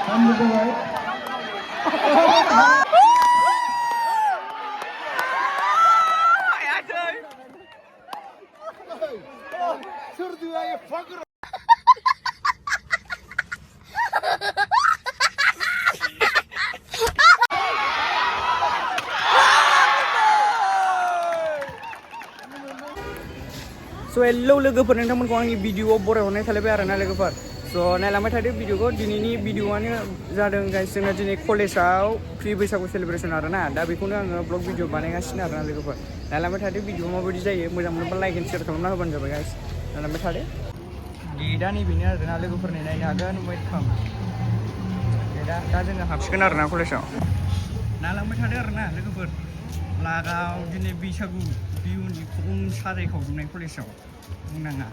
So hello लोगोफोर नोंथांमोनखौ आंनि भिडिअआव बरायहरनाय थालायबाय आरोना लोगोफोर स' नायलांबाय थादो भिडिअखौ दिनैनि भिडिअआनो जादों गाइस जोंना दिनै कलेजाव प्रि बैसागु सेलिब्रेसन आरोना दा बेखौनो आङो ब्लग भिडिअ बानायगासिनो आरोना लोगोफोर नायलांबाय थादो भिडिअआ माबायदि जायो मोजां मोनोबा लाइक एन्ड शेयार खालामना होबानो जाबाय गाइस नायलांबाय थादो गेटआ नैबेनो आरोना लोगोफोरनि नायनो हागोन वेलकाम दा जोङो हाबसिगोन आरोना कलेजाव नायलांबाय थादो आरोना लोगोफोर लागाव दिनै बैसागु बिहुनि खम साजायखावजोबनाय कलेजाव बुंनाङा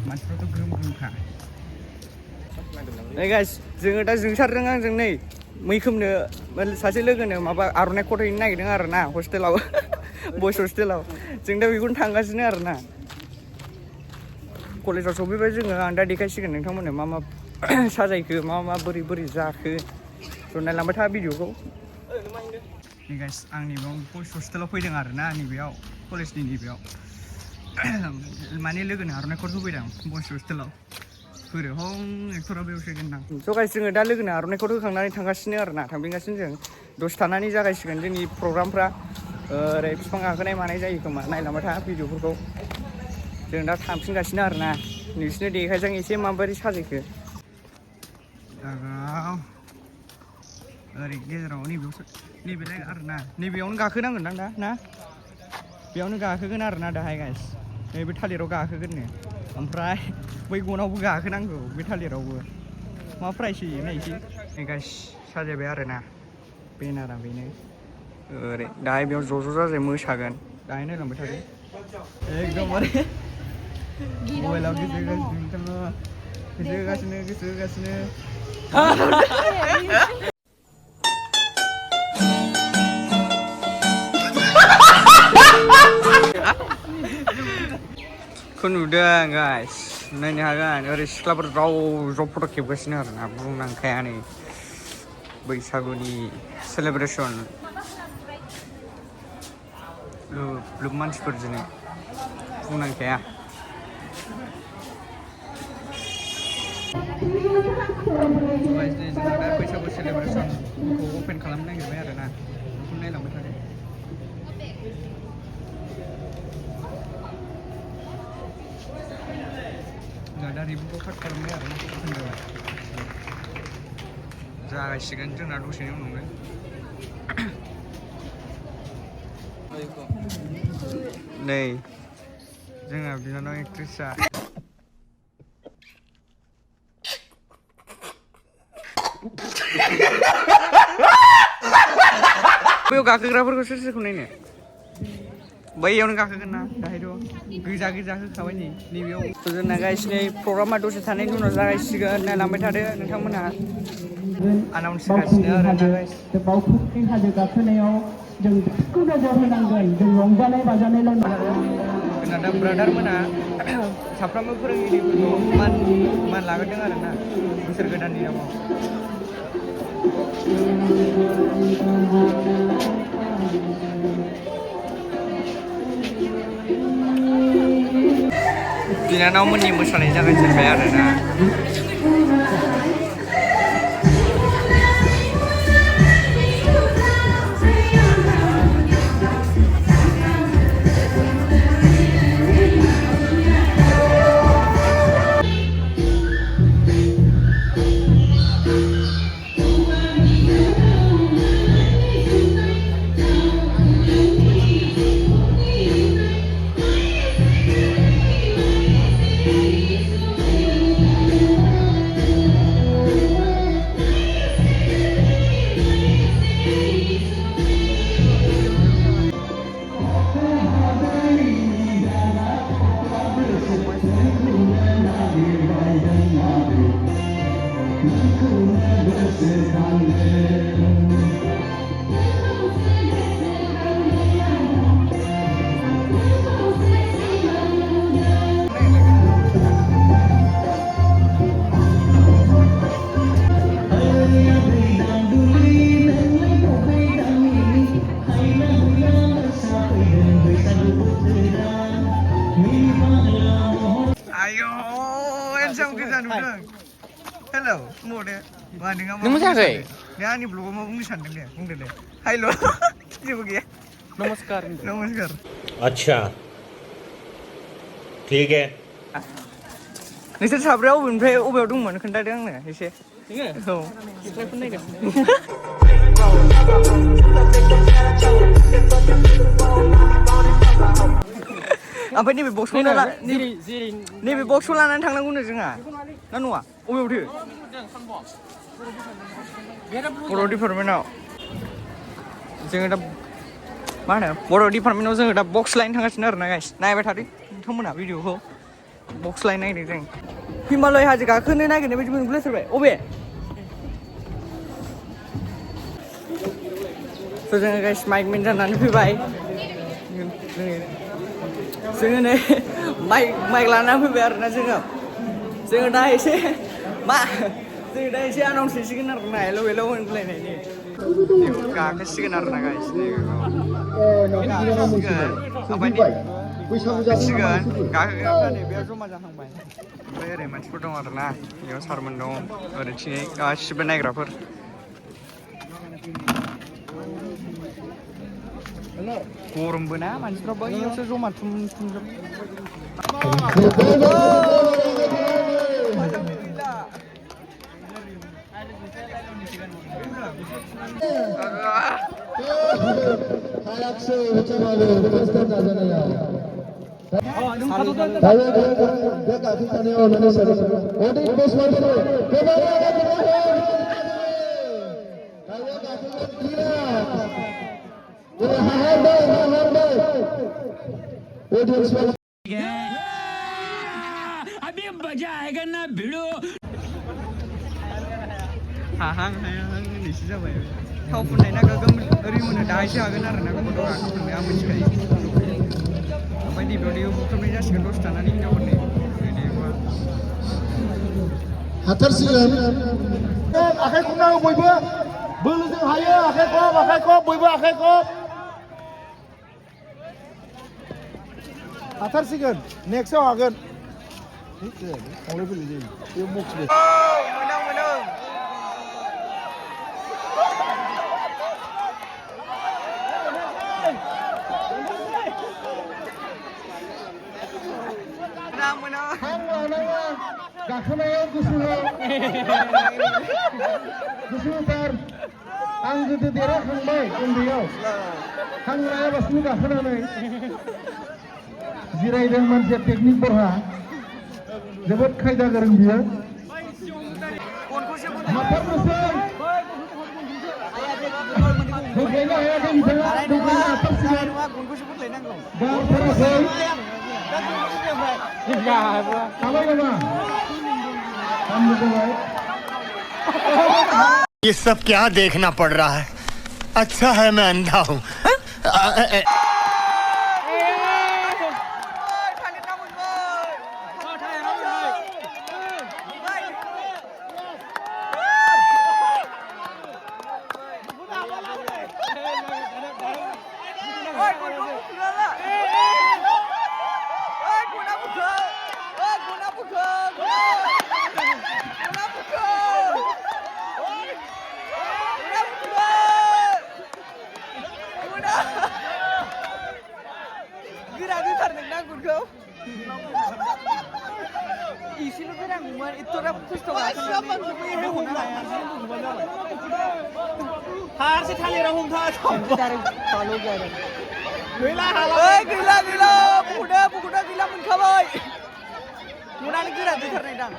मानसिफ्राथ' ग्रोम ग्रोमखा नै गाइस जोङो दा जोंसारजों आंजों नै मैखोमनो सासे लोगोनो माबा आर'नाइ कट हैनो नागिरदों आरोना हस्टेलाव बयस हस्टेलाव जों दा बेखौनो थांगासिनो आरोना कलेजाव सफैबाय जोङो आं दा देखायसिगोन नोंथांमोननो मा मा साजायखो मा बोरै बोरै जाखो स' नायलांबाय था भिडिअखौ नै गाइस आं नैबेयाव बयस हस्टेलाव फैदों आरोना नैबेयाव कलेजनि नैबेयाव माने लोगोनो आर'नाइ कट होफैदों बयस हस्टेलाव फोरोहं एक्टरा बेयाव सेकेन्ड आं स' गाइस जोङो दा लोगोनो आर'नाइ कट होखांनानै थांगासिनो आरोना थांफिनगासिनो जों दसे थानानै जागायसिगोन जोंनि प्रग्रामफ्रा ओरै बिफां गाखोनाय मानाय जायो खोमा नायलांबाय था भिडिअफोरखौ जों दा थांफिनगासिनो आरोना नोंसिनो देखायसां एसे माबायदि साजायखो ओरै गेजेराव नैबेलाय आरोना नैबेयावनो गाखोनांगोन दा ना बेयावनो गाखोगोन आरोना दाहाय गाइस नैबे थालिराव गाखोगोननो ओमफ्राय बै गनावबो गाखोनांगौ बे थालिरावबो मा प्राइस होयो नायसै नै गाइस साजायबाय आरोना बेनारा बेनो ओरै दाहाय बेयाव ज' जाजाय मोसागोन दाहाय नायलांबाय थादो एकदमबारे मबाइलाव गोसो होगासिनो खौ नुदों गाइस नायनो हागोन ओरै सिख्लाफोर ज' फट' खेबगासिनो आरोना बुंनांखाया नै बैसागुनि सेलेब्रेसन लोब मानसिफोर दिनै बुंनांखाया जोंहा दा बैसागु सेलेब्रेसनखौ अपेन खालामनो नागिरबाय आरोना बेखौ नायलांबाय थादो दा रिबनखौ काट खालामबाय आरोना जागायसिगोन जोंना दसेनि उनावनो नै जोंहा बिनानाव एक्ट्रिसआ बैयाव गाखोग्राफोरखौ सोरखौ नायनो बैयावनो गाखोगोन ना दाहायथ' गोजा होखाबाय नैबेयाव जोंना गाइस नै प्रग्रामा दसे थानायनि उनाव जागायसिगोन नायलांबाय थादो नोंथांमोनहा आनाउन्स होगासिनो आरोना गाइस बावखुंग्रि हाजो गाखोनायाव जों बेखौ नोजोर होनांगोन जों रंजानाय बाजानायल' नङा जोंना दा ब्रादारमोना साफ्रोमबो फोरोंगिरिफोरखौ मान लाग्रोदों आरोना बोसोर गोदाननि नामाव बिनानावमोननि मोसानाय जागायजेनबाय आरोना हेलौ बुंहरदो मा नोंहा मा नों मोसायाखै? नों आंनि ब्लगाव मा बुंनो सानदों दे बुंदो दे हायल' जेबो गैया नमस्कार नमस्कार अच्छा ठीक है नोंसोर साब्रैया अबेनिफ्राय अबेयाव दंमोन खोन्थादो आंनो एसे औ ओमफ्राय नैबे बक्सखौ नैबे बक्सखौ लानानै थांनांगौनो जोंहा ना नङा अबेयावथो बर' डिपार्टमेन्टआव जोङो दा मा होनो बर' डिपार्टमेन्टआव जोङो दा बक्स लायनो थांगासिनो आरोना गाइस नायबाय थादो नोंथांमोनहा भिडिअखौ बक्स लायनो नागिरदों जों हिमालय हाजो गाखोनो नागिरनाय बायदि मोनगुलायथारबाय अबे स' जोङो गाइस माइक मेन जानानै फैबाय जोङो नै माइक लानानै फैबाय आरोना जोङो दा एसे मा जोङो दा एसे आनाउन्स हैसिगोन आरोना हेलौ हेलौ होनलायनायनि गाखोसिगोन आरोना गाइस गाखोसिगोन गाखोग्राफ्रा नै बेयाव जमा जाहांबाय ओमफ्राय ओरै मानसिफोर दं आरोना बेयाव सारमोन दं ओरैथिङै गासिबो नायग्राफोर गरमबो ना मानसिफ्रा बैयावसो जमा थुमजोब अभी मजा आएगा ना भिड़ो हाहां होननायसो जाबाय थाव फुननाय ना गोगोम ओरै मोनो दाहायसो हागोन आरोना गथ'आ गाखोखांबाय आं मिथिखायो ओमफ्राय नैबेयाव दैयाव बुख्रुबनाय जासिगोन दसे थानानै हिनजावफोरनि हाथारसिगोन आखाइ खबनांगौ बयबो बोलोजों हायो आखाइ खब बयबो आखाइ खब हाथारसिगोन नेक्स्टआव हागोन थांलाय फैलाय जायो बे मक्सि गाखोनायाव गुसु बार आं गोदो देरहाखांबाय उन्दैयाव हां लायालासिनो गाखोनानै जिरायदों मानसिया टेकनिक बरहा जोबोद खायदा गोरों बियो हाथारनोसै होख्लायनो हायाखै बिथाङा होख्लायनो हाथारसिगोन गारथाराखै हाबाय नामा ये सब क्या देखना पड़ रहा है अच्छा है मैं अंधा हूँ इसेल' गोरांमोन एथ'ग्राब खस्थ' हारसिं थालिराव गैला बुखुदा गैला मोनखाबाय मोनानो गोरा दैथारनाय दां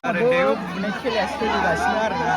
आरो बेयाव बुनाय खेलाया सोलिगासिनो आरोना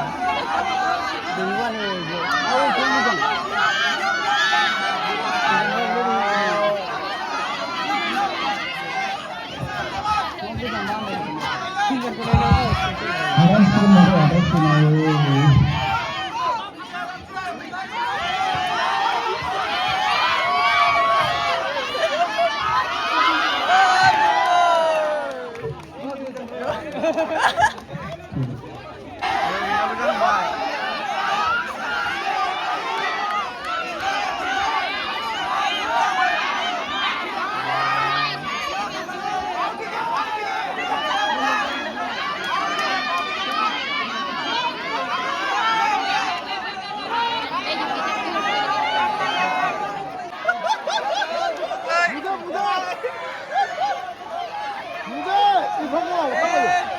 你看我，我看我。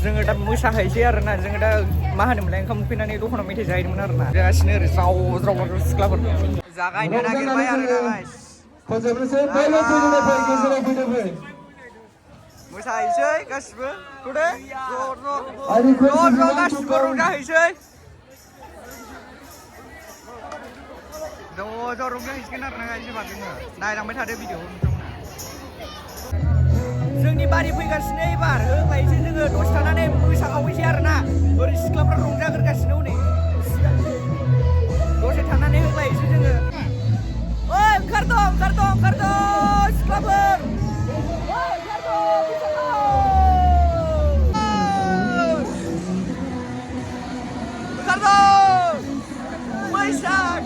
जोङो दा मोसाहैसै आरोना जोङो दा मा होनोमोनलाय ओंखाम उखैनानै दखानाव मेथाइ जाहैदोंमोन आरोना जागासिनो ओरै ज्राव ज्राव सिख्लाफोर जागायनो नागिरबाय आरोना गाइस मोसाहैसै गासिबो थ'दे ज' गासिबो रंजाहैसै ज' रंजाहैसिगोन आरोना गाइस एबार जोङो नायलांबाय थादो भिडिअखौ नोंथांमोना जोंनि बारि फैगासिनो एबार होबायसै जोङो दसे थानानै मोसाखावैसै आरोना ओरै सिख्लाफ्रा रंजाग्रोगासिनो हनै दसे थानानै होबायसै जोङो ओइ ओंखारद' सिख्लाफोर ओंखारद' बैसाग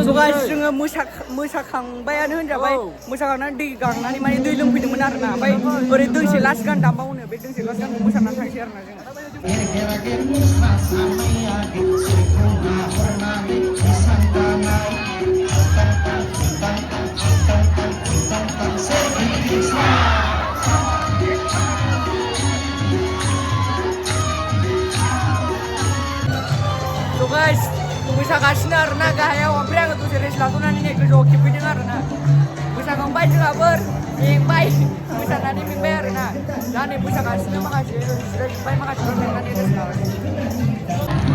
So guys, जोङो मोसाखांबायानो होनजाबाय मोसाखांनानै दै गांनानै माने दै लोंफैदोंमोन आरोना ओमफ्राय ओरै दोंसे लास्ट गान दामबावनो बे दोंसे लास्ट गानखौ मोसानानै थांसै आरोना जोङो So guys, मोसागासिनो आरोना गाहायाव ओमफ्राय आङो दसे रेस्ट लाथ'नानै नै गोजौआव खेबफैदों आरोना मोसाखांबाय जोंहाबो मेंबाय मोसानानै मेंबाय आरोना दा नै मोसागासिनो माखासे जिरायजोब्बाय माखासेफ्रा मेंनानै रेस्ट लाबाय